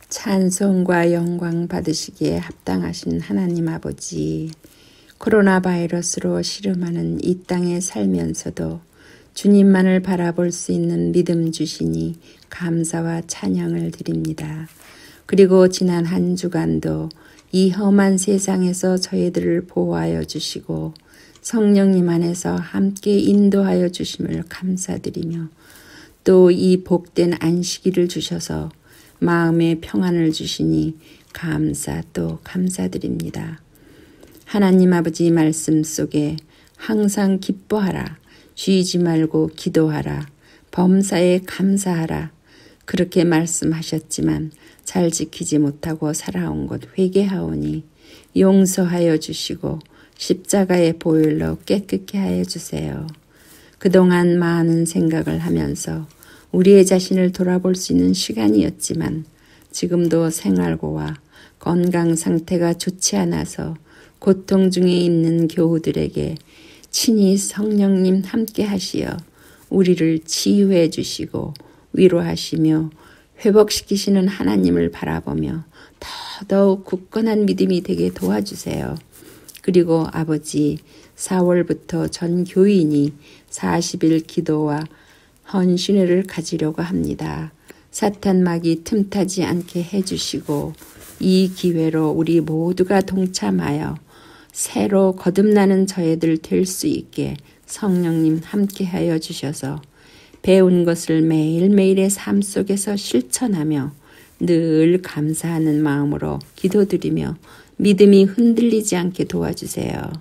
찬송과 영광 받으시기에 합당하신 하나님 아버지, 코로나 바이러스로 시름하는 이 땅에 살면서도 주님만을 바라볼 수 있는 믿음 주시니 감사와 찬양을 드립니다. 그리고 지난 한 주간도 이 험한 세상에서 저희들을 보호하여 주시고 성령님 안에서 함께 인도하여 주심을 감사드리며 또 이 복된 안식일을 주셔서 마음의 평안을 주시니 감사 또 감사드립니다. 하나님 아버지 말씀 속에 항상 기뻐하라, 쉬지 말고 기도하라, 범사에 감사하라 그렇게 말씀하셨지만 잘 지키지 못하고 살아온 것 회개하오니 용서하여 주시고 십자가의 보혈로 깨끗게 하여 주세요. 그동안 많은 생각을 하면서 우리의 자신을 돌아볼 수 있는 시간이었지만 지금도 생활고와 건강 상태가 좋지 않아서 고통 중에 있는 교우들에게 친히 성령님 함께 하시어 우리를 치유해 주시고 위로하시며 회복시키시는 하나님을 바라보며 더더욱 굳건한 믿음이 되게 도와주세요. 그리고 아버지 4월부터 전 교인이 40일 기도와 헌신회를 가지려고 합니다. 사탄 막이 틈타지 않게 해주시고 이 기회로 우리 모두가 동참하여 새로 거듭나는 저희들 될 수 있게 성령님 함께하여 주셔서 배운 것을 매일매일의 삶 속에서 실천하며 늘 감사하는 마음으로 기도드리며 믿음이 흔들리지 않게 도와주세요.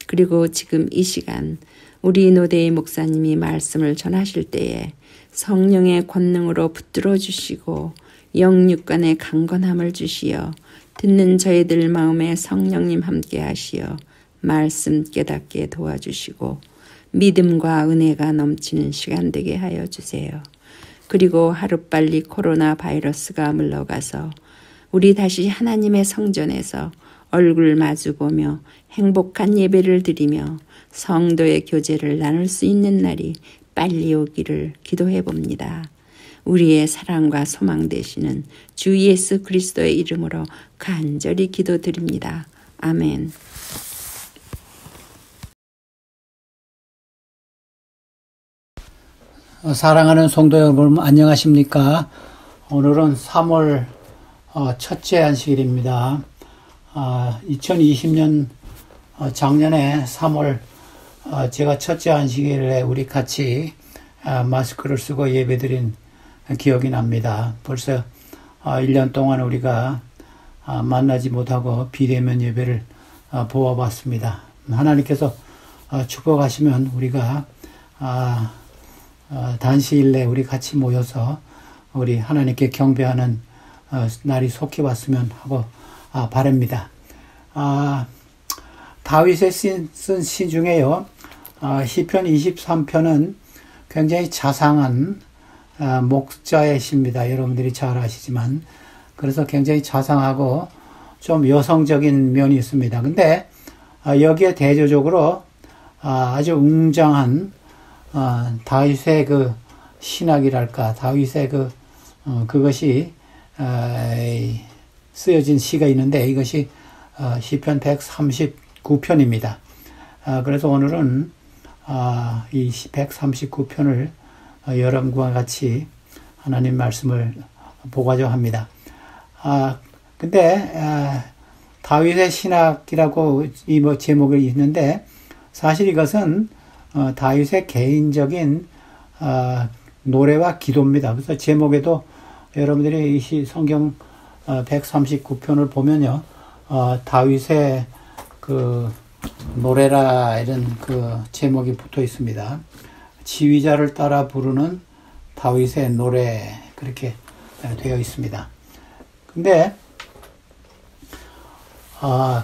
그리고 지금 이 시간 우리 노대희 목사님이 말씀을 전하실 때에 성령의 권능으로 붙들어 주시고 영육간의 강건함을 주시어 듣는 저희들 마음에 성령님 함께 하시어 말씀 깨닫게 도와주시고 믿음과 은혜가 넘치는 시간 되게 하여 주세요. 그리고 하루빨리 코로나 바이러스가 물러가서 우리 다시 하나님의 성전에서 얼굴 마주보며 행복한 예배를 드리며 성도의 교제를 나눌 수 있는 날이 빨리 오기를 기도해 봅니다. 우리의 사랑과 소망 되시는 주 예수 그리스도의 이름으로 간절히 기도드립니다. 아멘. 사랑하는 성도 여러분 안녕하십니까? 오늘은 3월 첫째 안식일입니다. 2020년 작년에 3월 제가 첫째 안식일에 우리 같이 마스크를 쓰고 예배드린 기억이 납니다. 벌써 1년 동안 우리가 만나지 못하고 비대면 예배를 보아봤습니다. 하나님께서 축복하시면 우리가 단시일 내에 우리 같이 모여서 우리 하나님께 경배하는 날이 속히 왔으면 하고 바랍니다. 다윗의 쓴 시 중에요. 시편 23편은 굉장히 자상한 목자의 시입니다. 여러분들이 잘 아시지만 그래서 굉장히 자상하고 좀 여성적인 면이 있습니다. 근데 여기에 대조적으로 아주 웅장한 다윗의 그 신학이랄까 다윗의 그것이 쓰여진 시가 있는데 이것이 시편 139편입니다. 그래서 오늘은 이 139편을 여러분과 같이 하나님 말씀을 보고자 합니다. 근데 다윗의 신학이라고 이 제목이 있는데 사실 이것은 다윗의 개인적인 노래와 기도입니다. 그래서 제목에도 여러분들이 이 성경 139편을 보면요, 다윗의 그 노래라 이런 그 제목이 붙어 있습니다. 지휘자를 따라 부르는 다윗의 노래 그렇게 되어 있습니다. 근데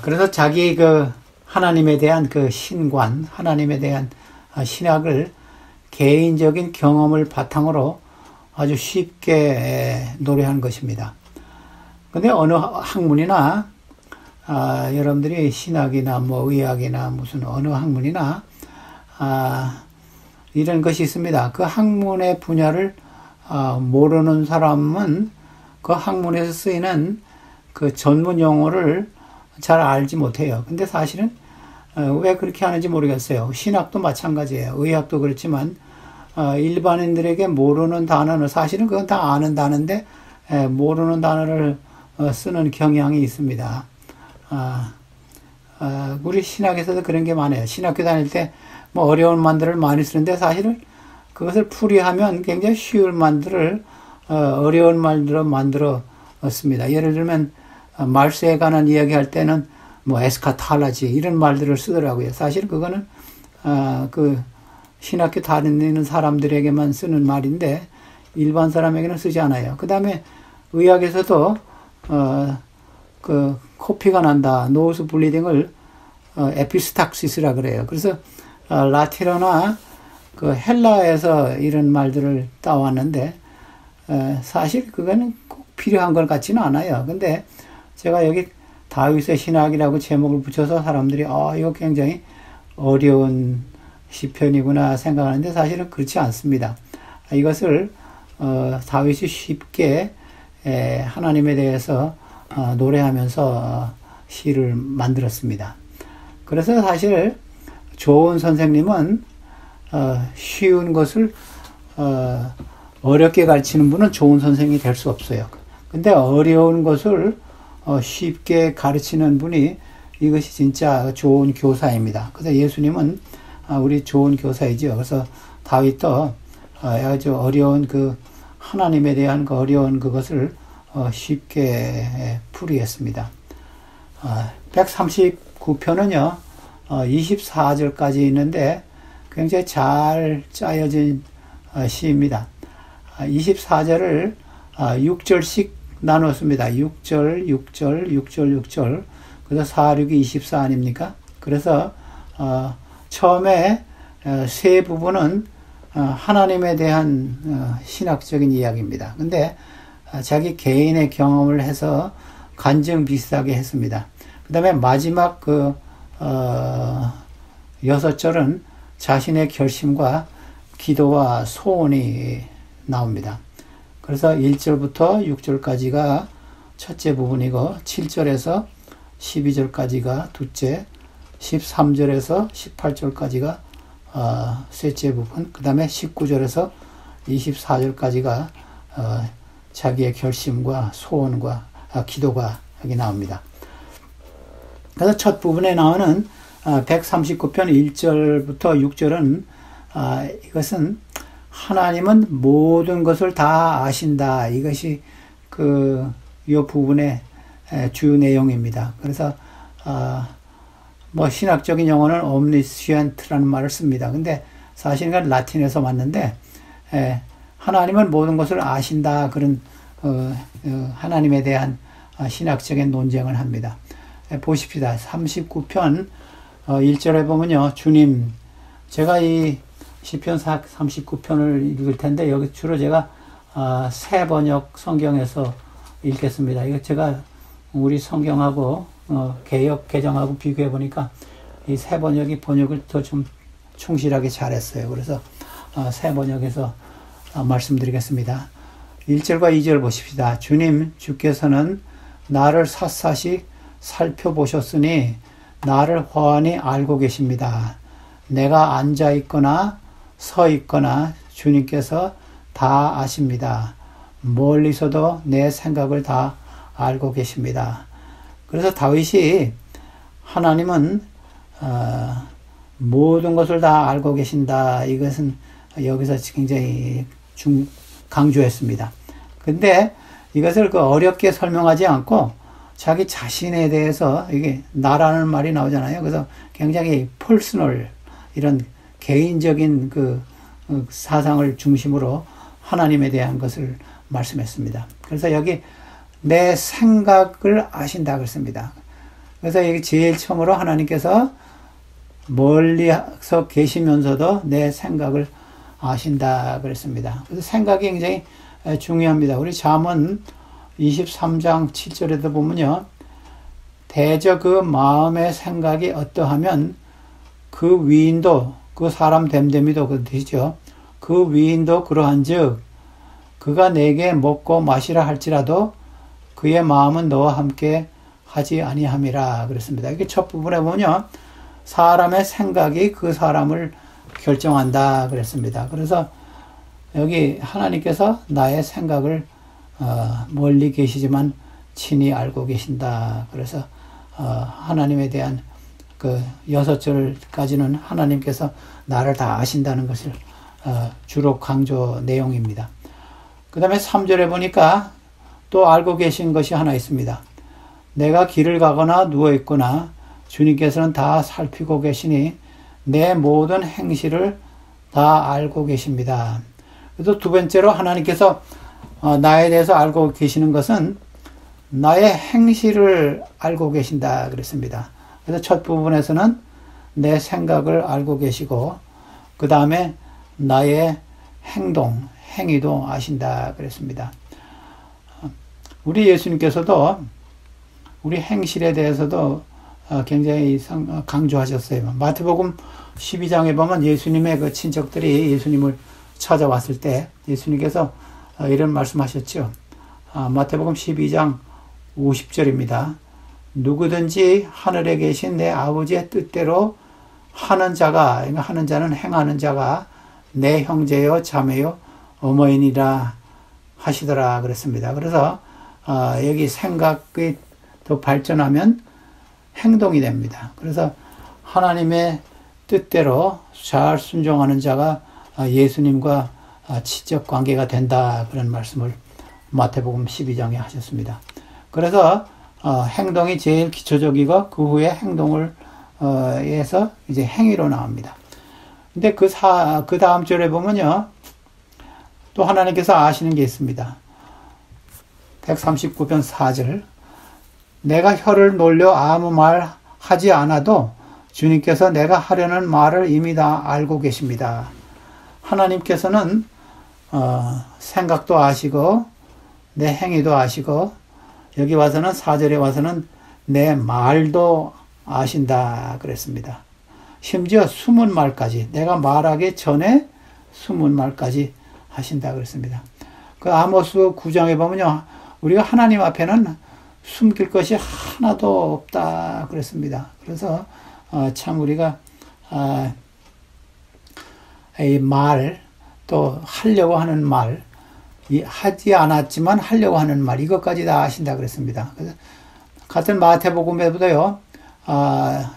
그래서 자기 그 하나님에 대한 그 신관, 하나님에 대한 신학을 개인적인 경험을 바탕으로 아주 쉽게 노래한 것입니다. 근데 어느 학문이나 여러분들이 신학이나 뭐 의학이나 무슨 어느 학문이나 이런 것이 있습니다. 그 학문의 분야를 모르는 사람은 그 학문에서 쓰이는 그 전문 용어를 잘 알지 못해요. 근데 사실은 왜 그렇게 하는지 모르겠어요. 신학도 마찬가지예요. 의학도 그렇지만 일반인들에게 모르는 단어는 사실은 그건 다 아는 단어인데 모르는 단어를 쓰는 경향이 있습니다. 우리 신학에서도 그런 게 많아요. 신학교 다닐 때 뭐 어려운 말들을 많이 쓰는데 사실은 그것을 풀이하면 굉장히 쉬운 말들을 어려운 말들로 만들어 씁니다. 예를 들면 말세에 관한 이야기할 때는 뭐 에스카탈라지 이런 말들을 쓰더라고요. 사실 그거는 그 신학교 다니는 사람들에게만 쓰는 말인데 일반 사람에게는 쓰지 않아요. 그 다음에 의학에서도 그 코피가 난다, 노스 블리딩을 에피스탁시스라 그래요. 그래서 라틴어나 그 헬라에서 이런 말들을 따왔는데 사실 그거는 꼭 필요한 것 같지는 않아요. 근데 제가 여기 다윗의 신학이라고 제목을 붙여서 사람들이 이거 굉장히 어려운 시편이구나 생각하는데 사실은 그렇지 않습니다. 이것을 다윗이 쉽게 하나님에 대해서 노래하면서 시를 만들었습니다. 그래서 사실 좋은 선생님은 쉬운 것을 어렵게 가르치는 분은 좋은 선생님이 될 수 없어요. 근데 어려운 것을 쉽게 가르치는 분이 이것이 진짜 좋은 교사입니다. 그래서 예수님은 우리 좋은 교사이죠. 그래서 다윗도 아주 어려운 그 하나님에 대한 그 어려운 그것을 쉽게 풀이했습니다. 139편은요 24절까지 있는데 굉장히 잘 짜여진 시입니다. 24절을 6절씩 나눴습니다. 6절, 6절, 6절, 6절. 그래서 4, 6이 24 아닙니까? 그래서 처음에 세 부분은 하나님에 대한 신학적인 이야기입니다. 근데 자기 개인의 경험을 해서 간증 비슷하게 했습니다. 그 다음에 마지막 그 6절은 자신의 결심과 기도와 소원이 나옵니다. 그래서 1절부터 6절까지가 첫째 부분이고 7절에서 12절까지가 둘째, 13절에서 18절까지가 셋째 부분, 그 다음에 19절에서 24절까지가 자기의 결심과 소원과 기도가 여기 나옵니다. 그래서 첫 부분에 나오는 139편 1절부터 6절은 이것은 하나님은 모든 것을 다 아신다. 이것이 이 부분의 주 내용입니다. 그래서 뭐 신학적인 용어는 omniscient라는 말을 씁니다. 근데 사실은 라틴에서 왔는데 하나님은 모든 것을 아신다. 그런 하나님에 대한 신학적인 논쟁을 합니다. 보십시다. 39편 1절에 보면요. 주님, 제가 이 시편 39편을 읽을 텐데 여기 주로 제가 새 번역 성경에서 읽겠습니다. 이거 제가 우리 성경하고 개역 개정하고 비교해 보니까 이 새 번역이 번역을 더 좀 충실하게 잘했어요. 그래서 새 번역에서 말씀드리겠습니다. 1절과 2절 보십시다. 주님, 주께서는 나를 샅샅이 살펴보셨으니 나를 훤히 알고 계십니다. 내가 앉아 있거나 서 있거나 주님께서 다 아십니다. 멀리서도 내 생각을 다 알고 계십니다. 그래서 다윗이 하나님은 모든 것을 다 알고 계신다. 이것은 여기서 굉장히 강조했습니다. 근데 이것을 어렵게 설명하지 않고 자기 자신에 대해서 이게 나라는 말이 나오잖아요. 그래서 굉장히 퍼스널 이런 개인적인 그 사상을 중심으로 하나님에 대한 것을 말씀했습니다. 그래서 여기 내 생각을 아신다 그랬습니다. 그래서 여기 제일 처음으로 하나님께서 멀리서 계시면서도 내 생각을 아신다 그랬습니다. 그래서 생각이 굉장히 중요합니다. 우리 잠언 23장 7절에도 보면요. 대저 그 마음의 생각이 어떠하면 그 위인도 그 사람 됨됨이도 그 뜻이죠. 그 위인도 그러한즉 그가 내게 먹고 마시라 할지라도 그의 마음은 너와 함께 하지 아니함이라 그랬습니다. 이게 첫 부분에 보면 사람의 생각이 그 사람을 결정한다 그랬습니다. 그래서 여기 하나님께서 나의 생각을 멀리 계시지만 친히 알고 계신다. 그래서 하나님에 대한 그 6절까지는 하나님께서 나를 다 아신다는 것을 주로 강조 내용입니다. 그 다음에 3절에 보니까 또 알고 계신 것이 하나 있습니다. 내가 길을 가거나 누워있거나 주님께서는 다 살피고 계시니 내 모든 행실을 다 알고 계십니다. 그래서 두 번째로 하나님께서 나에 대해서 알고 계시는 것은 나의 행실을 알고 계신다 그랬습니다. 그래서 첫 부분에서는 내 생각을 알고 계시고 그 다음에 나의 행동, 행위도 아신다 그랬습니다. 우리 예수님께서도 우리 행실에 대해서도 굉장히 강조하셨어요. 마태복음 12장에 보면 예수님의 그 친척들이 예수님을 찾아왔을 때 예수님께서 이런 말씀하셨죠. 마태복음 12장 50절입니다. 누구든지 하늘에 계신 내 아버지의 뜻대로 하는 자가, 하는 자는 행하는 자가 내 형제요 자매요 어머니라 하시더라 그랬습니다. 그래서 여기 생각이 더 발전하면 행동이 됩니다. 그래서 하나님의 뜻대로 잘 순종하는 자가 예수님과 지적 관계가 된다 그런 말씀을 마태복음 12장에 하셨습니다. 그래서 행동이 제일 기초적이고 그 후에 행동을 해서 이제 행위로 나옵니다. 근데 그 다음 절에 보면요. 또 하나님께서 아시는 게 있습니다. 139편 4절. 내가 혀를 놀려 아무 말 하지 않아도 주님께서 내가 하려는 말을 이미 다 알고 계십니다. 하나님께서는 생각도 아시고 내 행위도 아시고 여기 와서는 4절에 와서는 내 말도 아신다 그랬습니다. 심지어 숨은 말까지 내가 말하기 전에 숨은 말까지 하신다 그랬습니다. 그 아모스 9장에 보면요. 우리가 하나님 앞에는 숨길 것이 하나도 없다 그랬습니다. 그래서 참 우리가 이 말 또 하려고 하는 말 하지 않았지만 하려고 하는 말 이것까지 다 아신다 그랬습니다. 그래서 같은 마태복음에도요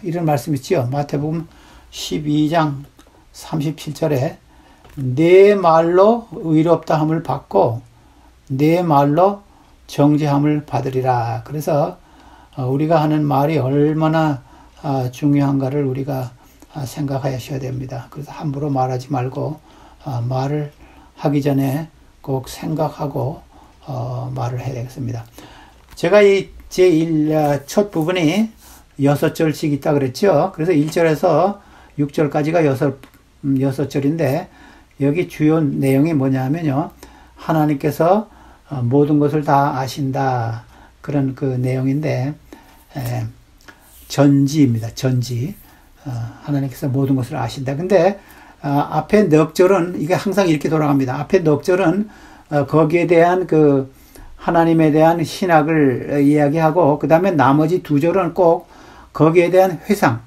이런 말씀이 있지요. 마태복음 12장 37절에 내 말로 의롭다 함을 받고 내 말로 정죄함을 받으리라. 그래서 우리가 하는 말이 얼마나 중요한가를 우리가 생각하셔야 됩니다. 그래서 함부로 말하지 말고 말을 하기 전에 꼭 생각하고 말을 해야 되겠습니다. 제가 이 첫 부분이 6절씩 있다 그랬죠. 그래서 1절에서 6절까지가 6절인데 여기 주요 내용이 뭐냐면요. 하나님께서 모든 것을 다 아신다. 그런 그 내용인데 전지입니다. 전지. 하나님께서 모든 것을 아신다. 근데 앞에 넉 절은 이게 항상 이렇게 돌아갑니다. 앞에 넉 절은 거기에 대한 그 하나님에 대한 신학을 이야기하고 그 다음에 나머지 두 절은 꼭 거기에 대한 회상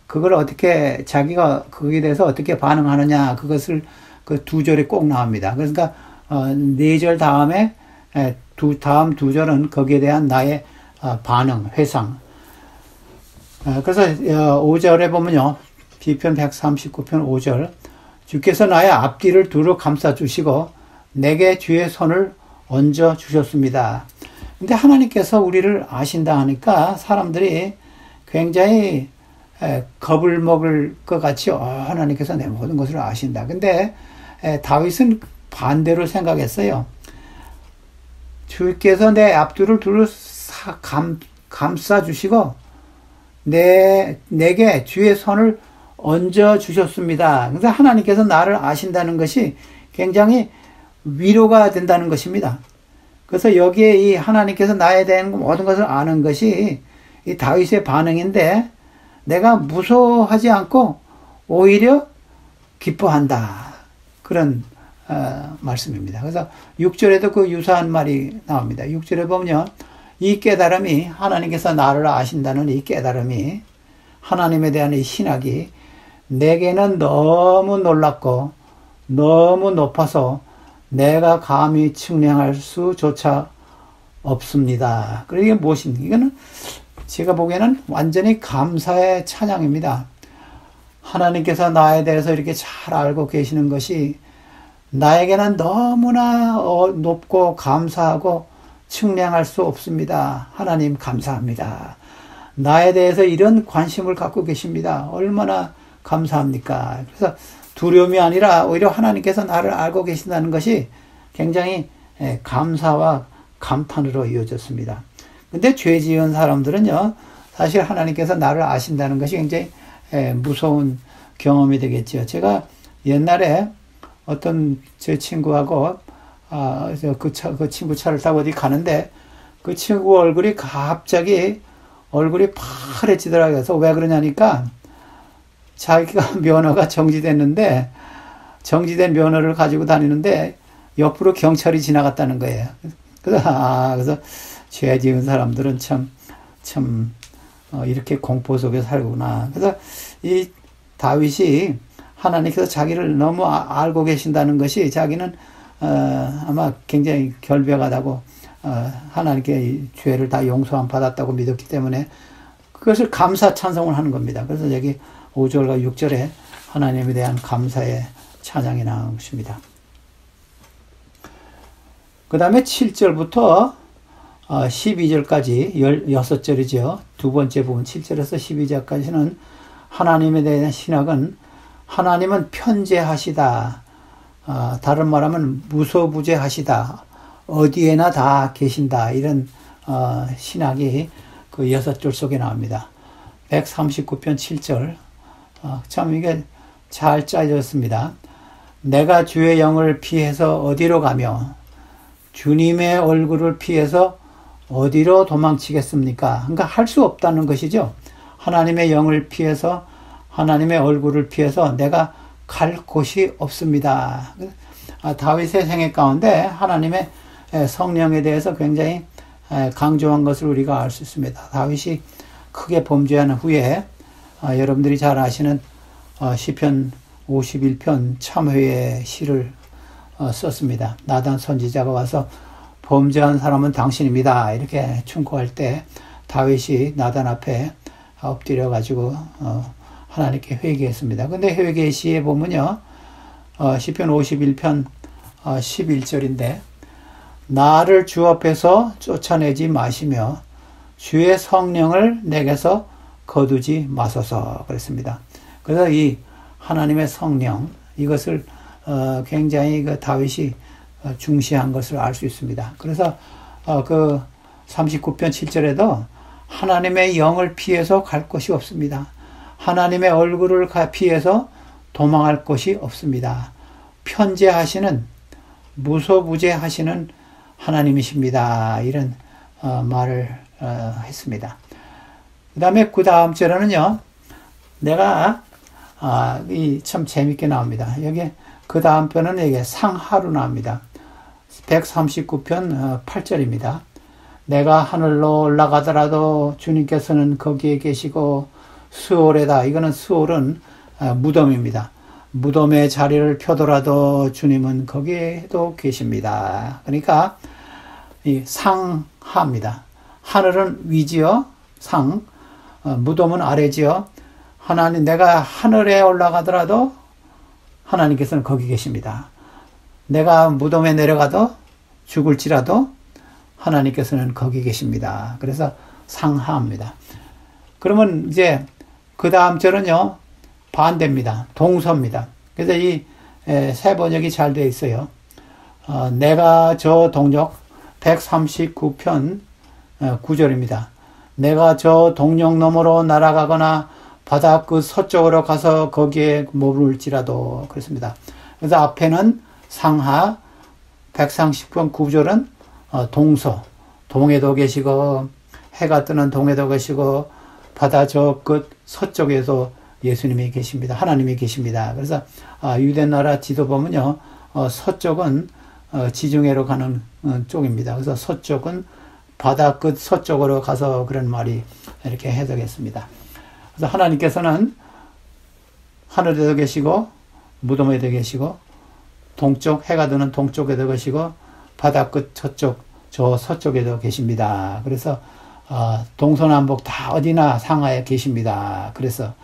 그걸 어떻게 자기가 거기에 대해서 어떻게 반응하느냐 그것을 그 두 절에 꼭 나옵니다. 그러니까 4절 다음에 다음 두 절은 거기에 대한 나의 반응, 회상. 그래서 5절에 보면요. 시편 139편 5절. 주께서 나의 앞뒤를 두루 감싸 주시고 내게 주의 손을 얹어 주셨습니다. 근데 하나님께서 우리를 아신다 하니까 사람들이 굉장히 겁을 먹을 것 같이 하나님께서 내 모든 것을 아신다. 근데 다윗은 반대로 생각했어요. 주께서 내 앞뒤를 두루 감싸 주시고 내게 주의 손을 얹어 주셨습니다. 그래서 하나님께서 나를 아신다는 것이 굉장히 위로가 된다는 것입니다. 그래서 여기에 이 하나님께서 나에 대한 모든 것을 아는 것이 이 다윗의 반응인데 내가 무서워하지 않고 오히려 기뻐한다. 그런 말씀입니다. 그래서 6절에도 그 유사한 말이 나옵니다. 6절에 보면요. 이 깨달음이 하나님께서 나를 아신다는 이 깨달음이 하나님에 대한 이 신학이 내게는 너무 놀랍고 너무 높아서 내가 감히 측량할 수조차 없습니다. 그리고 이게 무엇입니까? 이거는 제가 보기에는 완전히 감사의 찬양입니다. 하나님께서 나에 대해서 이렇게 잘 알고 계시는 것이 나에게는 너무나 높고 감사하고 측량할 수 없습니다. 하나님 감사합니다. 나에 대해서 이런 관심을 갖고 계십니다. 얼마나 감사합니까? 그래서 두려움이 아니라 오히려 하나님께서 나를 알고 계신다는 것이 굉장히 감사와 감탄으로 이어졌습니다. 근데 죄 지은 사람들은요, 사실 하나님께서 나를 아신다는 것이 굉장히 무서운 경험이 되겠죠. 제가 옛날에 어떤 제 친구하고 그 친구 차를 타고 어디 가는데 그 친구 얼굴이 갑자기 얼굴이 파래지더라고요. 그래서 왜 그러냐니까 자기가 면허가 정지됐는데 정지된 면허를 가지고 다니는데 옆으로 경찰이 지나갔다는 거예요. 그래서 죄 지은 사람들은 참 이렇게 공포 속에 살구나. 그래서 이 다윗이 하나님께서 자기를 너무 알고 계신다는 것이 자기는 아마 굉장히 결백하다고 하나님께 죄를 다 용서함 받았다고 믿었기 때문에 그것을 감사 찬송을 하는 겁니다. 그래서 여기 5절과 6절에 하나님에 대한 감사의 찬양이 나온 것입니다. 그 다음에 7절부터 12절까지 16절이죠. 두 번째 부분 7절에서 12절까지는 하나님에 대한 신학은 하나님은 편재하시다. 다른 말하면 무소부재하시다. 어디에나 다 계신다. 이런 신학이 그 6절 속에 나옵니다. 139편 7절. 참 이게 잘 짜졌습니다. 내가 주의 영을 피해서 어디로 가며 주님의 얼굴을 피해서 어디로 도망치겠습니까? 그러니까 할 수 없다는 것이죠. 하나님의 영을 피해서 하나님의 얼굴을 피해서 내가 갈 곳이 없습니다. 다윗의 생애 가운데 하나님의 성령에 대해서 굉장히 강조한 것을 우리가 알 수 있습니다. 다윗이 크게 범죄한 후에 여러분들이 잘 아시는 시편 51편 참회의 시를 썼습니다. 나단 선지자가 와서 범죄한 사람은 당신입니다. 이렇게 충고할 때 다윗이 나단 앞에 엎드려 가지고 하나님께 회개했습니다. 근데 회개 시에 보면요. 시편 51편 11절인데 나를 주 앞에서 쫓아내지 마시며 주의 성령을 내게서 거두지 마소서 그랬습니다. 그래서 이 하나님의 성령 이것을 굉장히 그 다윗이 중시한 것을 알 수 있습니다. 그래서 그 39편 7절에도 하나님의 영을 피해서 갈 곳이 없습니다. 하나님의 얼굴을 피해서 도망할 곳이 없습니다. 편재하시는 무소부재하시는 하나님이십니다. 이런 말을 했습니다. 그 다음에 그 다음 절에는요. 내가 이 참 재밌게 나옵니다. 여기 그 다음 편은 이게 상하로 나옵니다. 139편 8절입니다. 내가 하늘로 올라가더라도 주님께서는 거기에 계시고 수월에다 이거는 수월은 무덤입니다. 무덤의 자리를 펴더라도 주님은 거기에도 계십니다. 그러니까 이 상하입니다. 하늘은 위지요. 상 무덤은 아래지요. 하나님 내가 하늘에 올라가더라도 하나님께서는 거기 계십니다. 내가 무덤에 내려가도 죽을지라도 하나님께서는 거기 계십니다. 그래서 상하입니다. 그러면 이제 그 다음 절은요 반대입니다. 동서입니다. 그래서 이 세 번역이 잘 되어 있어요. 내가 저 동력 139편 9절입니다. 내가 저 동력 너머로 날아가거나 바다 끝 서쪽으로 가서 거기에 머물지라도 그렇습니다. 그래서 앞에는 상하 130편 9절은 동서 동해도 계시고 해가 뜨는 동해도 계시고 바다 저 끝 서쪽에도 예수님이 계십니다. 하나님이 계십니다. 그래서 유대 나라 지도 보면요 서쪽은 지중해로 가는 쪽입니다. 그래서 서쪽은 바다 끝 서쪽으로 가서 그런 말이 이렇게 해석했습니다. 그래서 하나님께서는 하늘에도 계시고 무덤에도 계시고 동쪽 해가 드는 동쪽에도 계시고 바다 끝 저쪽 저 서쪽에도 계십니다. 그래서 동서남북 다 어디나 상하에 계십니다. 그래서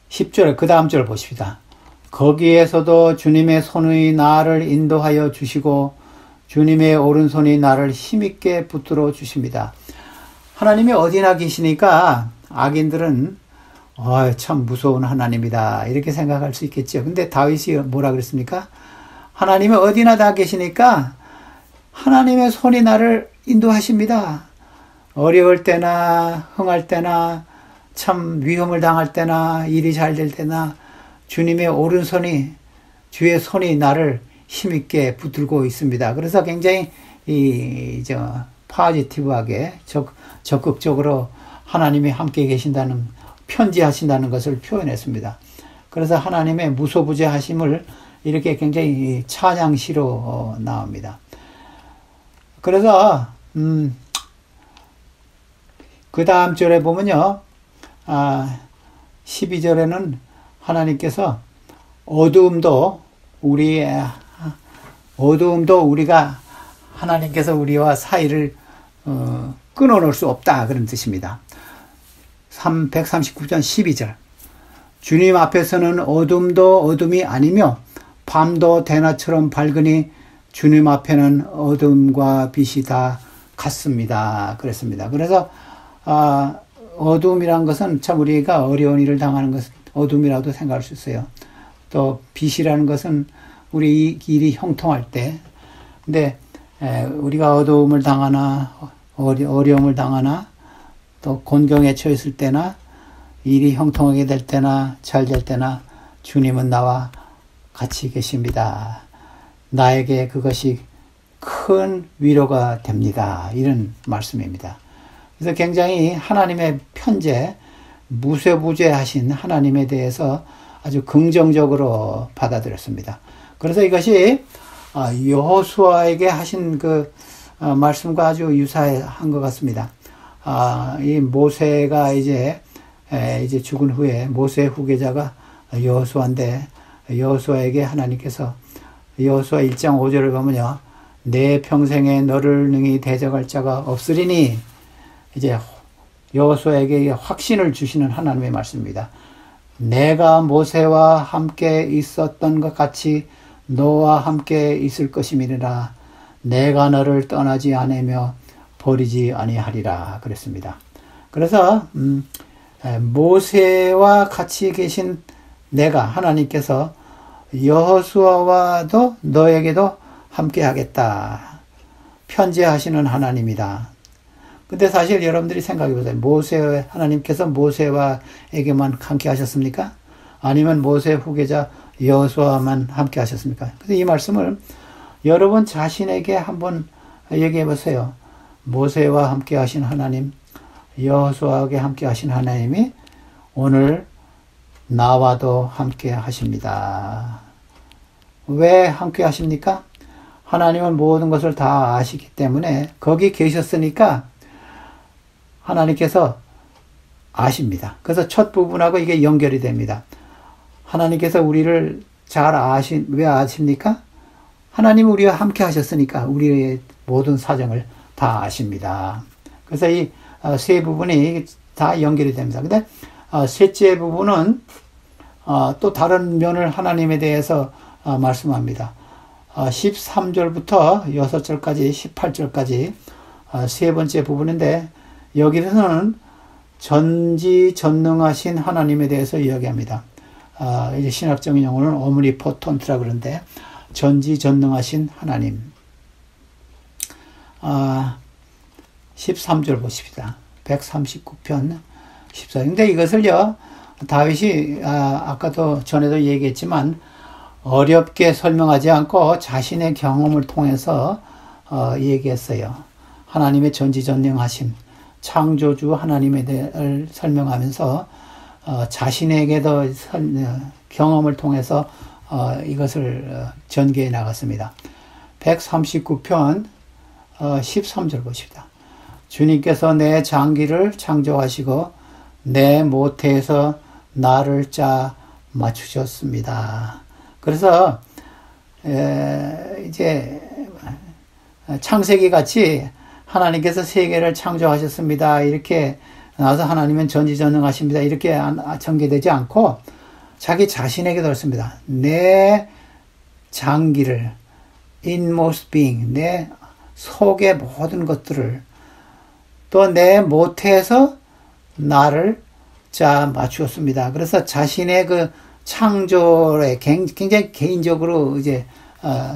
10절 그 다음 절 보십시다. 거기에서도 주님의 손이 나를 인도하여 주시고 주님의 오른손이 나를 힘있게 붙들어 주십니다. 하나님이 어디나 계시니까 악인들은 참 무서운 하나님이다 이렇게 생각할 수 있겠죠. 근데 다윗이 뭐라 그랬습니까? 하나님이 어디나 다 계시니까 하나님의 손이 나를 인도하십니다. 어려울 때나 흥할 때나 참 위험을 당할 때나 일이 잘 될 때나 주님의 오른손이 주의 손이 나를 힘있게 붙들고 있습니다. 그래서 굉장히 파지티브하게 적극적으로 하나님이 함께 계신다는 편지하신다는 것을 표현했습니다. 그래서 하나님의 무소부재하심을 이렇게 굉장히 찬양시로 나옵니다. 그래서 그 다음 절에 보면요, 12절에는 하나님께서 어두움도 우리가 하나님께서 우리와 사이를 끊어놓을 수 없다 그런 뜻입니다. 139편 12절 주님 앞에서는 어둠도 어둠이 아니며 밤도 대낮처럼 밝으니 주님 앞에는 어둠과 빛이 다 같습니다. 그랬습니다. 그래서 어둠이란 것은 참 우리가 어려운 일을 당하는 것은 어둠이라도 생각할 수 있어요. 또 빛이라는 것은 우리 일이 형통할 때, 근데 우리가 어두움을 당하나 어려움을 당하나 또 곤경에 처했을 때나 일이 형통하게 될 때나 잘 될 때나 주님은 나와 같이 계십니다. 나에게 그것이 큰 위로가 됩니다. 이런 말씀입니다. 그래서 굉장히 하나님의 편재, 무쇠부재하신 하나님에 대해서 아주 긍정적으로 받아들였습니다. 그래서 이것이 여호수아에게 하신 그 말씀과 아주 유사한 것 같습니다. 이 모세가 이제 죽은 후에 모세의 후계자가 여호수아인데 여호수아에게 하나님께서 여호수아 1장 5절을 보면요, 내 평생에 너를 능히 대적할 자가 없으리니 이제 여호수아에게 확신을 주시는 하나님의 말씀입니다. 내가 모세와 함께 있었던 것 같이 너와 함께 있을 것임이니라. 내가 너를 떠나지 않으며 버리지 아니하리라 그랬습니다. 그래서 모세와 같이 계신 내가 하나님께서 여호수아와도 너에게도 함께 하겠다 편지하시는 하나님이다. 근데 사실 여러분들이 생각해 보세요. 하나님께서 모세와에게만 함께 하셨습니까? 아니면 모세 후계자 여호수아만 함께 하셨습니까? 그래서 이 말씀을 여러분 자신에게 한번 얘기해 보세요. 모세와 함께 하신 하나님, 여호수아에게 함께 하신 하나님이 오늘 나와도 함께 하십니다. 왜 함께 하십니까? 하나님은 모든 것을 다 아시기 때문에 거기 계셨으니까 하나님께서 아십니다. 그래서 첫 부분하고 이게 연결이 됩니다. 하나님께서 우리를 잘 왜 아십니까? 하나님이 우리와 함께 하셨으니까 우리의 모든 사정을 다 아십니다. 그래서 이 세 부분이 다 연결이 됩니다. 근데 셋째 부분은 또 다른 면을 하나님에 대해서 말씀합니다. 13절부터 6절까지 18절까지 세 번째 부분인데 여기서는 전지전능하신 하나님에 대해서 이야기합니다. 이제 신학적인 용어는 오므니포턴트라 그러는데 전지전능하신 하나님. 13절 보십시다. 139편 14절. 근데 이것을요, 다윗이 아까도 전에도 얘기했지만 어렵게 설명하지 않고 자신의 경험을 통해서 얘기했어요. 하나님의 전지전능하심, 창조주 하나님에 대해 설명하면서 자신에게도 경험을 통해서 이것을 전개해 나갔습니다. 139편 13절 보십니다. 주님께서 내 장기를 창조하시고 내 모태에서 나를 짜 맞추셨습니다. 그래서 이제 창세기 같이 하나님께서 세계를 창조하셨습니다. 이렇게 나와서 하나님은 전지전능하십니다. 이렇게 전개되지 않고 자기 자신에게 들었습니다. 내 장기를 inmost being, 내 속의 모든 것들을 또 내 모태에서 나를 짜 맞추었습니다. 그래서 자신의 그 창조에 굉장히 개인적으로 이제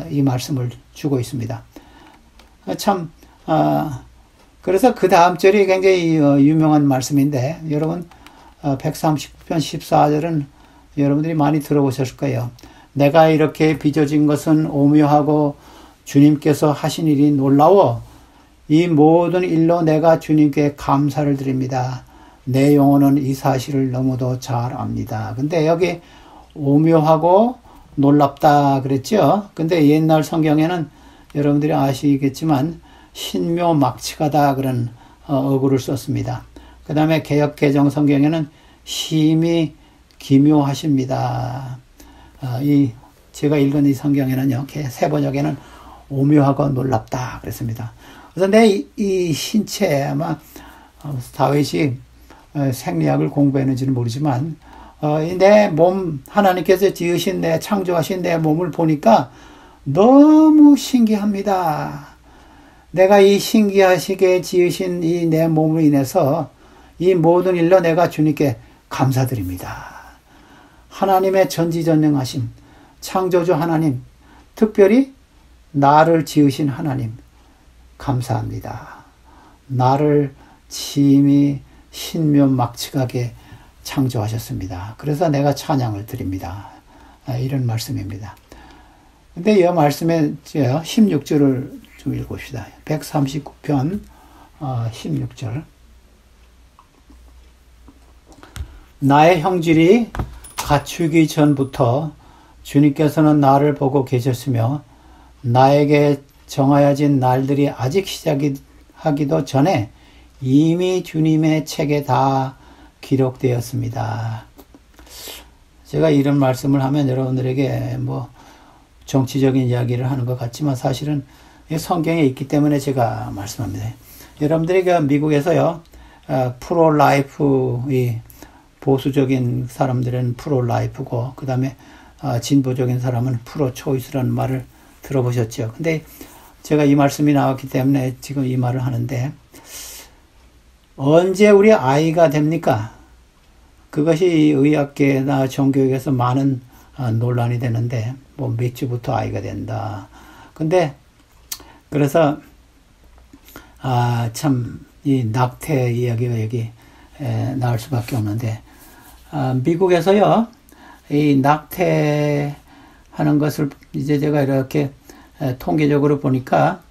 이 말씀을 주고 있습니다. 참 그래서 그 다음 절이 굉장히 유명한 말씀인데 여러분 139편 14절은 여러분들이 많이 들어보셨을 거예요. 내가 이렇게 빚어진 것은 오묘하고 주님께서 하신 일이 놀라워 이 모든 일로 내가 주님께 감사를 드립니다. 내 영혼은 이 사실을 너무도 잘 압니다. 근데 여기 오묘하고 놀랍다 그랬죠. 근데 옛날 성경에는 여러분들이 아시겠지만 신묘막측하다 그런 어구를 썼습니다. 그 다음에 개역개정 성경에는 심히 기묘하십니다. 제가 읽은 이 성경에는요, 세 번역에는 오묘하고 놀랍다 그랬습니다. 그래서 내 이 신체 아마 다윗이 생리학을 공부했는지는 모르지만 내 몸 하나님께서 지으신 내 창조하신 내 몸을 보니까 너무 신기합니다. 내가 이 신기하시게 지으신 이 내 몸으로 인해서 이 모든 일로 내가 주님께 감사드립니다. 하나님의 전지전능하심, 창조주 하나님, 특별히 나를 지으신 하나님, 감사합니다. 나를 심히 신묘막측하게 창조하셨습니다. 그래서 내가 찬양을 드립니다. 이런 말씀입니다. 근데 이 말씀에 16절을 좀 읽읍시다. 139편 16절. 나의 형질이 갖추기 전부터 주님께서는 나를 보고 계셨으며 나에게 정하여진 날들이 아직 시작하기도 전에 이미 주님의 책에 다 기록되었습니다. 제가 이런 말씀을 하면 여러분들에게 뭐 정치적인 이야기를 하는 것 같지만 사실은 성경에 있기 때문에 제가 말씀합니다. 여러분들이 미국에서요, 프로라이프, 보수적인 사람들은 프로라이프고, 그 다음에 진보적인 사람은 프로초이스라는 말을 들어보셨죠. 근데 제가 이 말씀이 나왔기 때문에 지금 이 말을 하는데, 언제 우리 아이가 됩니까? 그것이 의학계나 종교에서 많은 논란이 되는데, 뭐 몇 주부터 아이가 된다. 근데 그래서 참 이 낙태 이야기가 여기 나올 수밖에 없는데, 미국에서요 이 낙태하는 것을 이제 제가 이렇게 통계적으로 보니까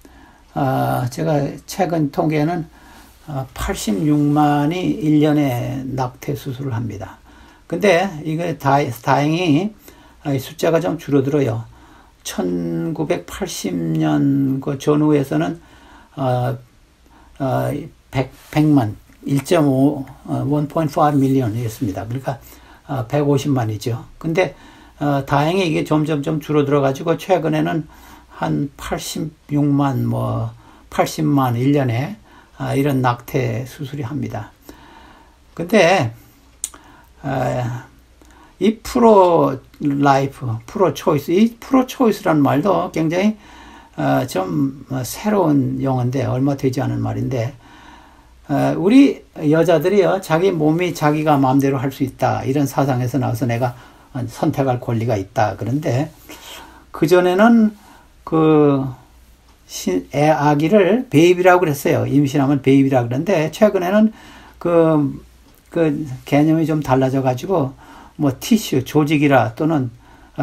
제가 최근 통계에는 86만이 1년에 낙태 수술을 합니다. 근데 이게 다행히 숫자가 좀 줄어들어요. 1980년 그 전후에서는 100만 1.5 밀리언이었습니다. 그러니까 150만이죠. 근데 다행히 이게 점점 줄어들어 가지고 최근에는 한 86만 80만 1년에 이런 낙태 수술이 합니다. 근데 이 프로 라이프, 프로 초이스, 이 프로 초이스라는 말도 굉장히 좀 새로운 용어인데 얼마 되지 않은 말인데, 우리 여자들이요 자기 몸이 자기가 마음대로 할 수 있다 이런 사상에서 나와서 내가 선택할 권리가 있다. 그런데 그 전에는 아기를 베이비라고 그랬어요. 임신하면 베이비라고 그러는데 최근에는 그 개념이 좀 달라져 가지고 뭐 티슈, 조직이라 또는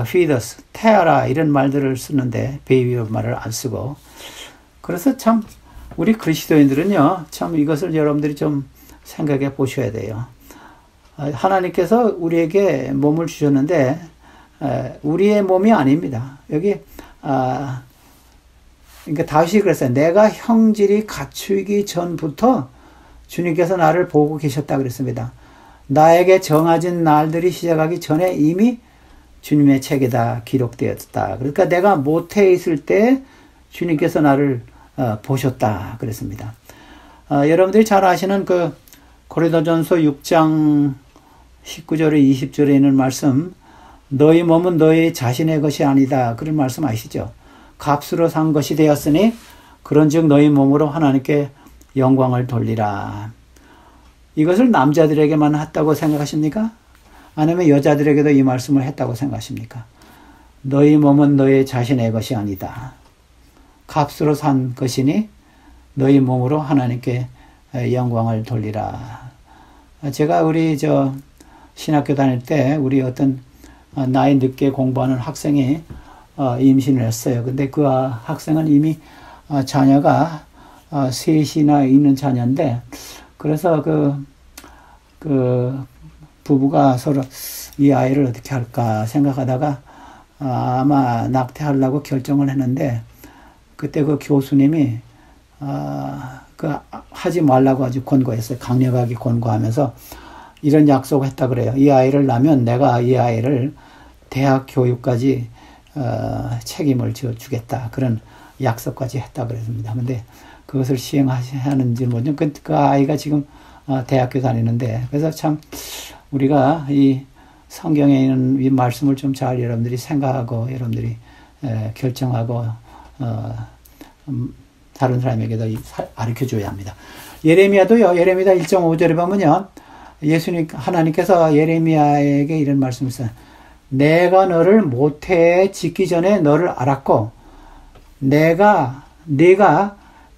피더스, 태아라 이런 말들을 쓰는데 베이비 말을 안 쓰고, 그래서 참 우리 그리스도인들은요 참 이것을 여러분들이 좀 생각해 보셔야 돼요. 하나님께서 우리에게 몸을 주셨는데 우리의 몸이 아닙니다. 여기 그러니까 다윗이 그랬어요. 내가 형질이 갖추기 전부터 주님께서 나를 보고 계셨다 그랬습니다. 나에게 정해진 날들이 시작하기 전에 이미 주님의 책에다 기록되었다. 그러니까 내가 모태에 있을 때 주님께서 나를 보셨다 그랬습니다. 여러분들이 잘 아시는 그 고린도전서 6장 19절에 20절에 있는 말씀, 너희 몸은 너희 자신의 것이 아니다. 그런 말씀 아시죠? 값으로 산 것이 되었으니 그런즉 너희 몸으로 하나님께 영광을 돌리라. 이것을 남자들에게만 했다고 생각하십니까? 아니면 여자들에게도 이 말씀을 했다고 생각하십니까? 너희 몸은 너희 자신의 것이 아니다. 값으로 산 것이니 너희 몸으로 하나님께 영광을 돌리라. 제가 우리 신학교 다닐 때 우리 어떤 나이 늦게 공부하는 학생이 임신을 했어요. 근데 그 학생은 이미 자녀가 셋이나 있는 자녀인데, 그래서 그 부부가 서로 이 아이를 어떻게 할까 생각하다가 아마 낙태하려고 결정을 했는데, 그때 그 교수님이 하지 말라고 아주 권고했어요. 강력하게 권고하면서 이런 약속을 했다 그래요. 이 아이를 낳으면 내가 이 아이를 대학 교육까지 책임을 져주겠다. 그런 약속까지 했다 그랬습니다. 근데 그것을 시행하는지 모르죠. 그 아이가 지금 대학교 다니는데, 그래서 참 우리가 이 성경에 있는 이 말씀을 좀 잘 여러분들이 생각하고 여러분들이 결정하고 다른 사람에게도 가르쳐줘야 합니다. 예레미야도요. 예레미야 1.5절에 보면요. 하나님께서 예레미야에게 이런 말씀을 했어요. 내가 너를 모태에 짓기 전에 너를 알았고 네가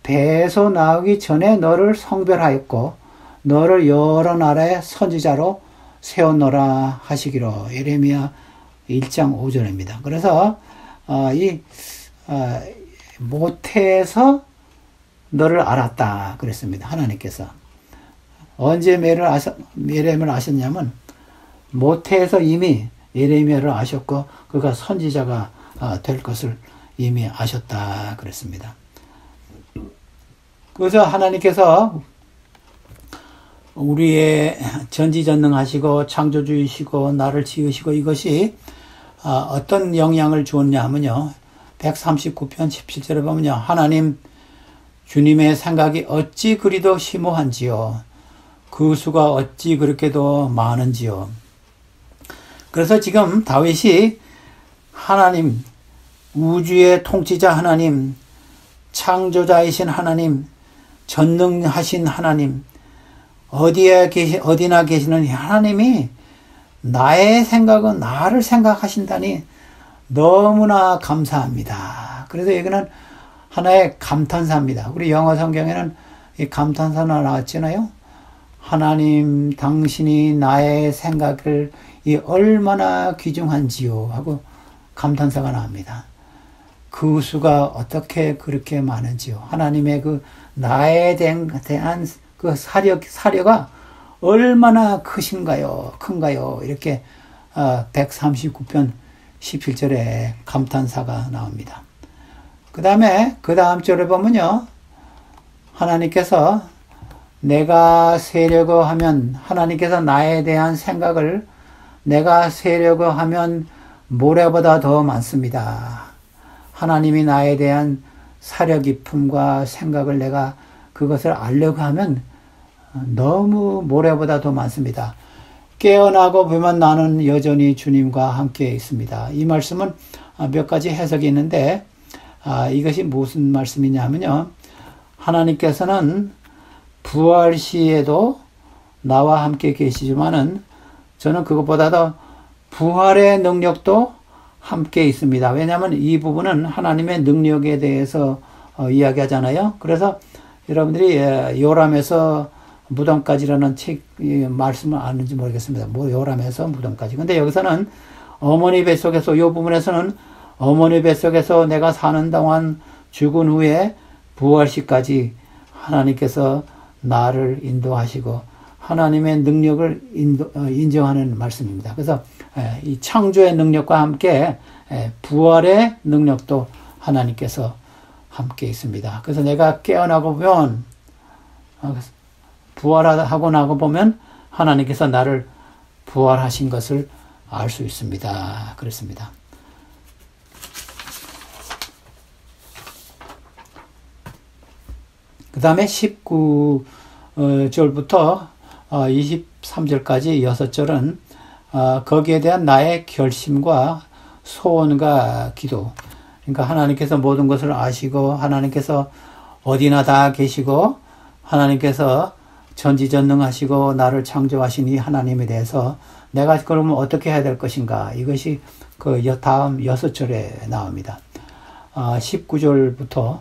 배에서 나오기 전에 너를 성별하였고 너를 여러 나라의 선지자로 세웠노라 하시기로. 예레미야 1장 5절입니다. 그래서 모태에서 너를 알았다 그랬습니다. 하나님께서. 언제 예레미야를 아셨냐면 모태에서 이미 예레미야를 아셨고 그가 선지자가 될 것을 이미 아셨다 그랬습니다. 그래서 하나님께서 우리의 전지전능하시고 창조주이시고 나를 지으시고 이것이 어떤 영향을 주었냐 하면요. 139편 17절에 보면요. 하나님 주님의 생각이 어찌 그리도 심오한지요. 그 수가 어찌 그렇게도 많은지요. 그래서 지금 다윗이 하나님, 우주의 통치자 하나님, 창조자이신 하나님, 전능하신 하나님, 어디나 계시는 하나님이 나의 생각은 나를 생각하신다니 너무나 감사합니다. 그래서 여기는 하나의 감탄사입니다. 우리 영어 성경에는 이 감탄사가 나왔잖아요. 하나님, 당신이 나의 생각을 얼마나 귀중한지요 하고 감탄사가 나옵니다. 그 수가 어떻게 그렇게 많은지요. 하나님의 그 나에 대한 그 사려가 얼마나 큰가요? 이렇게 139편 17절에 감탄사가 나옵니다. 그 다음 절에 보면요. 하나님께서 내가 세려고 하면, 하나님께서 나에 대한 생각을 내가 세려고 하면 모래보다 더 많습니다. 하나님이 나에 대한 사려 깊음과 생각을 내가 그것을 알려고 하면 너무 모래보다 더 많습니다. 깨어나고 보면 나는 여전히 주님과 함께 있습니다. 이 말씀은 몇 가지 해석이 있는데 이것이 무슨 말씀이냐 하면요. 하나님께서는 부활 시에도 나와 함께 계시지만은 저는 그것보다도 부활의 능력도 함께 있습니다. 왜냐하면 이 부분은 하나님의 능력에 대해서 이야기하잖아요. 그래서 여러분들이 요람에서 무덤까지라는 책 말씀을 아는지 모르겠습니다. 요람에서 무덤까지. 근데 여기서는 어머니 뱃속에서, 이 부분에서는 어머니 뱃속에서 내가 사는 동안 죽은 후에 부활시까지 하나님께서 나를 인도하시고 하나님의 능력을 인정하는 말씀입니다. 그래서 이 창조의 능력과 함께 부활의 능력도 하나님께서 함께 있습니다. 그래서 내가 깨어나고 보면 부활하고 나고 보면 하나님께서 나를 부활하신 것을 알 수 있습니다. 그렇습니다. 그 다음에 19절부터 23절까지 6절은 거기에 대한 나의 결심과 소원과 기도. 그러니까 하나님께서 모든 것을 아시고 하나님께서 어디나 다 계시고 하나님께서 전지전능하시고 나를 창조하신 이 하나님에 대해서 내가 그러면 어떻게 해야 될 것인가. 이것이 그 다음 6절에 나옵니다. 19절부터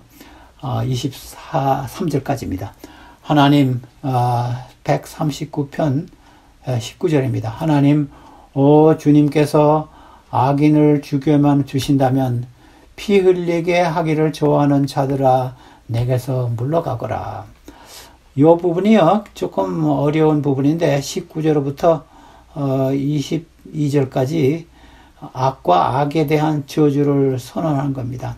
23절까지입니다. 하나님 139편 19절입니다. 하나님 주님께서 악인을 죽여만 주신다면 피 흘리게 하기를 좋아하는 자들아 내게서 물러가거라. 이 부분이요 조금 어려운 부분인데 19절부터 22절까지 악과 악에 대한 저주를 선언한 겁니다.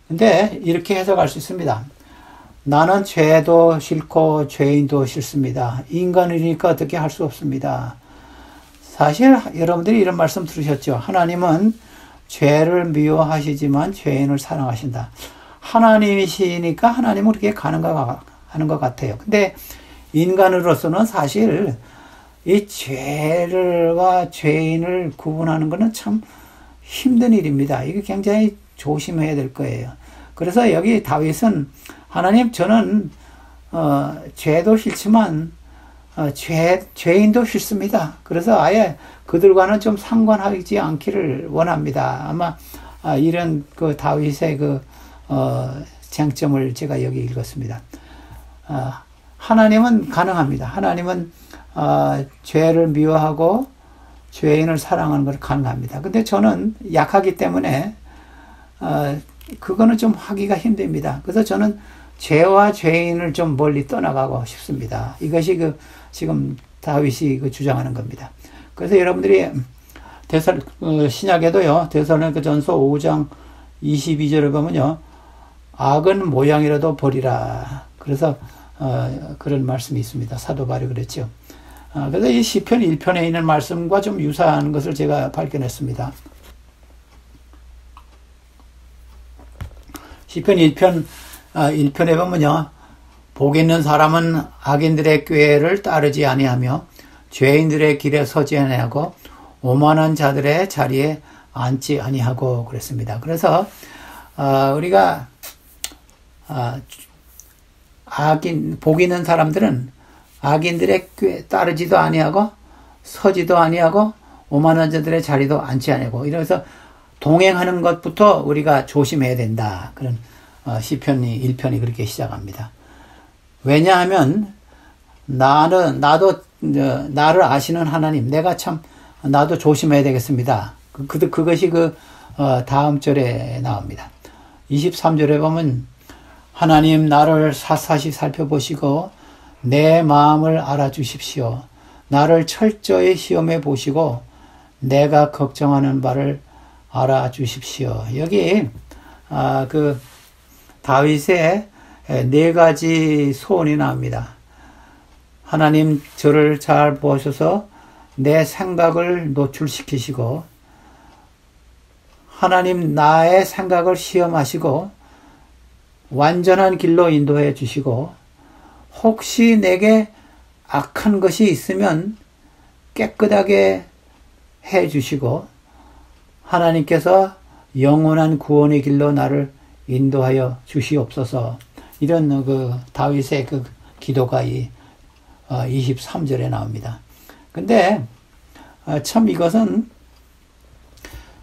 근데 이렇게 해석할 수 있습니다. 나는 죄도 싫고 죄인도 싫습니다. 인간이니까 어떻게 할 수 없습니다. 사실 여러분들이 이런 말씀 들으셨죠. 하나님은 죄를 미워하시지만 죄인을 사랑하신다. 하나님이시니까 하나님은 그렇게 하는 것 같아요. 근데 인간으로서는 사실 이 죄와 죄인을 구분하는 것은 참 힘든 일입니다. 이게 굉장히 조심해야 될 거예요. 그래서 여기 다윗은 하나님 저는 죄도 싫지만 죄인도 싫습니다. 그래서 아예 그들과는 좀 상관하지 않기를 원합니다. 아마 이런 그 다윗의 그 쟁점을 제가 여기 읽었습니다. 하나님은 가능합니다. 하나님은 죄를 미워하고 죄인을 사랑하는 걸 가능합니다. 근데 저는 약하기 때문에 그거는 좀 하기가 힘듭니다. 그래서 저는 죄와 죄인을 좀 멀리 떠나가고 싶습니다. 이것이 지금 다윗이 주장하는 겁니다. 그래서 여러분들이 신약에도요, 데살로니가전서 5장 22절을 보면요, 악은 모양이라도 버리라. 그래서 그런 말씀이 있습니다. 사도 바울이 그랬죠. 그래서 이 시편 1편에 있는 말씀과 좀 유사한 것을 제가 발견했습니다. 시편 1편에 보면요, 복 있는 사람은 악인들의 꾀를 따르지 아니하며 죄인들의 길에 서지 아니하고 오만한 자들의 자리에 앉지 아니하고 그랬습니다. 그래서 우리가 복 있는 사람들은 악인들의 꾀 따르지도 아니하고 서지도 아니하고 오만한 자들의 자리도 앉지 아니하고 이래서 동행하는 것부터 우리가 조심해야 된다. 그런 시편이 1편이 그렇게 시작합니다. 왜냐하면 나도 나를 아시는 하나님, 내가 참 나도 조심해야 되겠습니다. 그것이 다음 절에 나옵니다. 23절에 보면 하나님 나를 사사시 살펴보시고 내 마음을 알아주십시오. 나를 철저히 시험해 보시고 내가 걱정하는 바를 알아주십시오. 여기 다윗의 4가지 소원이 나옵니다. 하나님 저를 잘 보셔서 내 생각을 노출시키시고 하나님 나의 생각을 시험하시고 완전한 길로 인도해 주시고 혹시 내게 악한 것이 있으면 깨끗하게 해 주시고 하나님께서 영원한 구원의 길로 나를 인도하여 주시옵소서. 이런 다윗의 기도가 23절에 나옵니다. 근데 참 이것은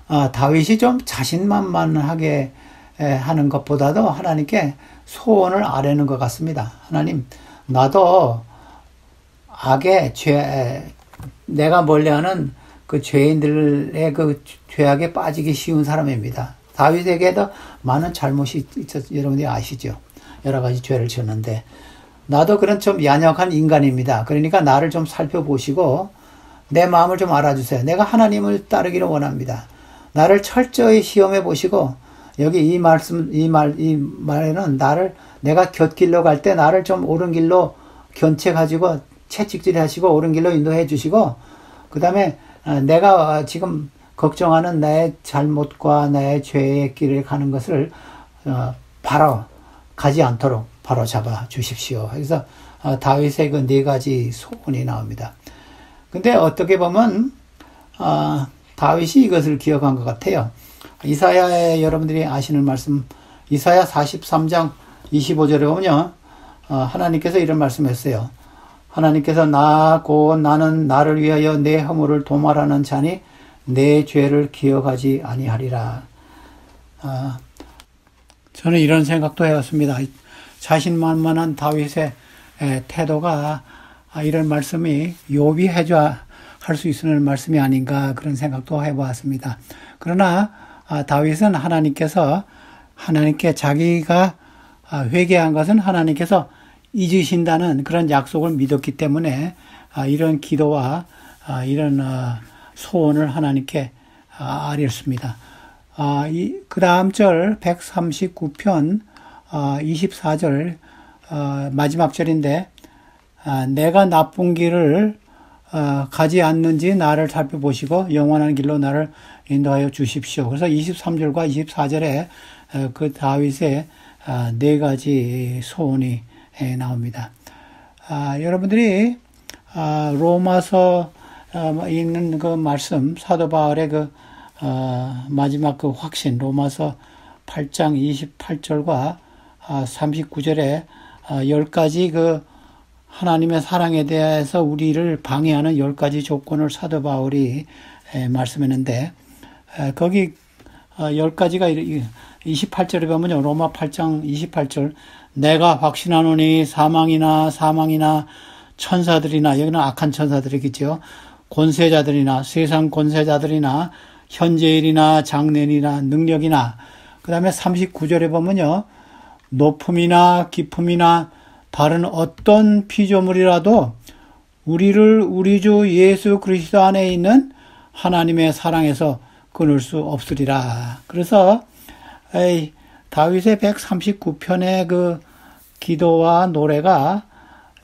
다윗이 좀 자신만만하게 하는 것보다도 하나님께 소원을 아뢰는 것 같습니다. 하나님, 나도 악의 내가 멀리하는 그 죄인들의 그 죄악에 빠지기 쉬운 사람입니다. 다윗에게도 많은 잘못이 있었, 여러분들이 아시죠? 여러 가지 죄를 지었는데, 나도 그런 좀 연약한 인간입니다. 그러니까 나를 좀 살펴보시고 내 마음을 좀 알아주세요. 내가 하나님을 따르기를 원합니다. 나를 철저히 시험해 보시고 여기 이 말에는 내가 곁길로 갈 때 나를 좀 옳은 길로 견책하시고 채찍질 하시고 옳은 길로 인도해 주시고 그 다음에 내가 지금 걱정하는 나의 잘못과 나의 죄의 길을 가는 것을 바로 가지 않도록 바로 잡아 주십시오. 그래서 다윗의 그 네 가지 소원이 나옵니다. 근데 어떻게 보면 다윗이 이것을 기억한 것 같아요. 이사야에 여러분들이 아시는 말씀, 이사야 43장 25절에 보면요, 하나님께서 이런 말씀했어요. 하나님께서 나는 나를 위하여 내 허물을 도말하는 자니 내 죄를 기억하지 아니하리라. 저는 이런 생각도 해왔습니다. 자신만만한 다윗의 태도가 이런 말씀이 욥이 해줘야 할 수 있는 말씀이 아닌가 그런 생각도 해보았습니다. 그러나 다윗은 하나님께 자기가 회개한 것은 하나님께서 잊으신다는 그런 약속을 믿었기 때문에 이런 기도와 이런 소원을 하나님께 아뢰었습니다. 그 다음 절 139편 24절 마지막 절인데 내가 나쁜 길을 가지 않는지 나를 살펴보시고 영원한 길로 나를 인도하여 주십시오. 그래서 23절과 24절에 그 다윗의 네 가지 소원이 나옵니다. 여러분들이 로마서 있는 그 말씀 사도 바울의 그 마지막 그 확신 로마서 8장 28절과 39절에 10가지 그 하나님의 사랑에 대해서 우리를 방해하는 10가지 조건을 사도 바울이 말씀했는데 거기 10가지가 28절에 보면요. 로마 8장 28절 내가 확신하노니 사망이나 천사들이나 여기는 악한 천사들이겠죠. 권세자들이나 세상 권세자들이나 현재일이나 장래일이나 능력이나 그 다음에 39절에 보면요. 높음이나 깊음이나 다른 어떤 피조물이라도 우리를 우리 주 예수 그리스도 안에 있는 하나님의 사랑에서 끊을 수 없으리라. 그래서 다윗의 139편의 그 기도와 노래가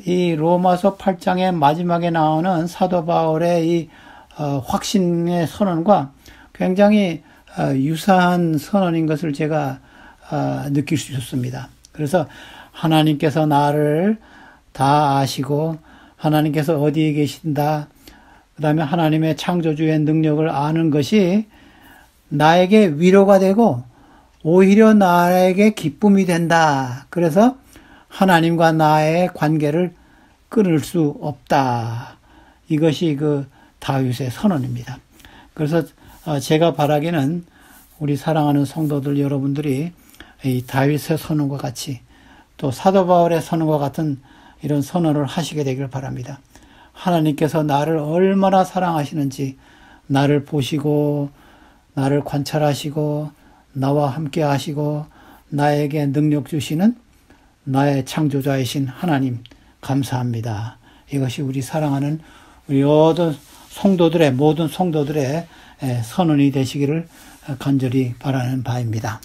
이 로마서 8장의 마지막에 나오는 사도 바울의 이 확신의 선언과 굉장히 유사한 선언인 것을 제가 느낄 수 있었습니다. 그래서 하나님께서 나를 다 아시고 하나님께서 어디에 계신다. 그 다음에 하나님의 창조주의 능력을 아는 것이 나에게 위로가 되고 오히려 나에게 기쁨이 된다. 그래서 하나님과 나의 관계를 끊을 수 없다. 이것이 그 다윗의 선언입니다. 그래서 제가 바라기는 우리 사랑하는 성도들 여러분들이 이 다윗의 선언과 같이 또 사도 바울의 선언과 같은 이런 선언을 하시게 되길 바랍니다. 하나님께서 나를 얼마나 사랑하시는지 나를 보시고 나를 관찰하시고 나와 함께 하시고 나에게 능력 주시는 나의 창조자이신 하나님 감사합니다. 이것이 우리 사랑하는 우리 모든 성도들의 선언이 되시기를 간절히 바라는 바입니다.